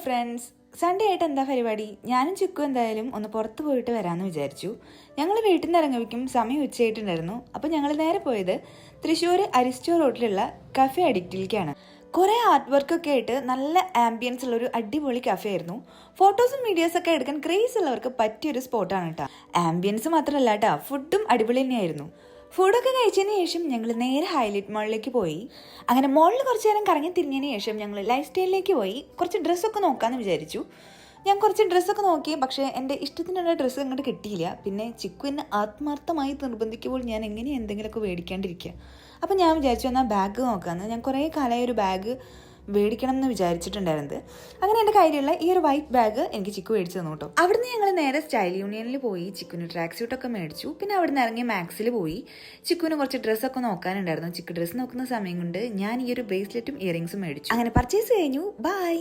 Friends, Sunday ആയിട്ട് എന്താ പരിപാടി? ഞാനും ചിക്കു എന്തായാലും ഒന്ന് പുറത്ത് പോയിട്ട് വരാമെന്ന് വിചാരിച്ചു. ഞങ്ങൾ വീട്ടിൽ നിന്ന് ഇറങ്ങിവയ്ക്കും സമയം ഉച്ചയായിട്ടുണ്ടായിരുന്നു. അപ്പോൾ ഞങ്ങൾ നേരെ പോയത് തൃശ്ശൂർ അരിസ്റ്റോ റോഡിലുള്ള കഫേ അഡിക്റ്റിലേക്കാണ്. കുറേ ആർട്ട് വർക്കൊക്കെ ആയിട്ട് നല്ല ആംബിയൻസ് ഉള്ളൊരു അടിപൊളി കഫേ ആയിരുന്നു. ഫോട്ടോസും വീഡിയോസൊക്കെ എടുക്കാൻ ക്രേസ് ഉള്ളവർക്ക് പറ്റിയൊരു സ്പോട്ടാണ് കേട്ടോ. ആംബിയൻസ് മാത്രമല്ല കേട്ടോ, ഫുഡും അടിപൊളി തന്നെയായിരുന്നു. ഫുഡൊക്കെ കഴിച്ചതിന് ശേഷം ഞങ്ങൾ നേരെ ഹൈലൈറ്റ് മാളിലേക്ക് പോയി. അങ്ങനെ മോളിൽ കുറച്ച് നേരം കറങ്ങി തിരിഞ്ഞതിന് ശേഷം ഞങ്ങൾ ലൈഫ് സ്റ്റൈലിലേക്ക് പോയി കുറച്ച് ഡ്രസ്സൊക്കെ നോക്കാമെന്ന് വിചാരിച്ചു. ഞാൻ കുറച്ച് ഡ്രസ്സൊക്കെ നോക്കി, പക്ഷേ എൻ്റെ ഇഷ്ടത്തിനുള്ള ഡ്രസ്സ് അങ്ങോട്ട് കിട്ടിയില്ല. പിന്നെ ചിക്കു എന്നെ ആത്മാർത്ഥമായി നിർബന്ധിക്കുമ്പോൾ ഞാൻ എങ്ങനെ എന്തെങ്കിലുമൊക്കെ മേടിക്കാണ്ടിരിക്കുക. അപ്പം ഞാൻ വിചാരിച്ചു എന്നാൽ ബാഗ് നോക്കാമെന്ന്. ഞാൻ കുറേ കാലമായി ഒരു ബാഗ് മേടിക്കണം എന്ന് വിചാരിച്ചിട്ടുണ്ടായിരുന്നത്. അങ്ങനെ എൻ്റെ കയ്യിലുള്ള ഈ ഒരു വൈറ്റ് ബാഗ് എനിക്ക് ചിക്കു മേടിച്ച് തന്നു കേട്ടോ. അവിടുന്ന് ഞങ്ങൾ നേരെ സ്റ്റൈൽ യൂണിയനിൽ പോയി ചിക്കുവിന് ട്രാക്ക് സ്യൂട്ടൊക്കെ മേടിച്ചു. പിന്നെ അവിടുന്ന് ഇറങ്ങി മാക്സിൽ പോയി ചിക്കുവിന് കുറച്ച് ഡ്രസ്സൊക്കെ നോക്കാനുണ്ടായിരുന്നു. ചിക്കു ഡ്രസ്സ് നോക്കുന്ന സമയം കൊണ്ട് ഞാൻ ഈ ഒരു ബ്രേസ്ലെറ്റും ഇയറിംഗ്സും മേടിച്ചു. അങ്ങനെ പർച്ചേസ് കഴിഞ്ഞു. ബൈ.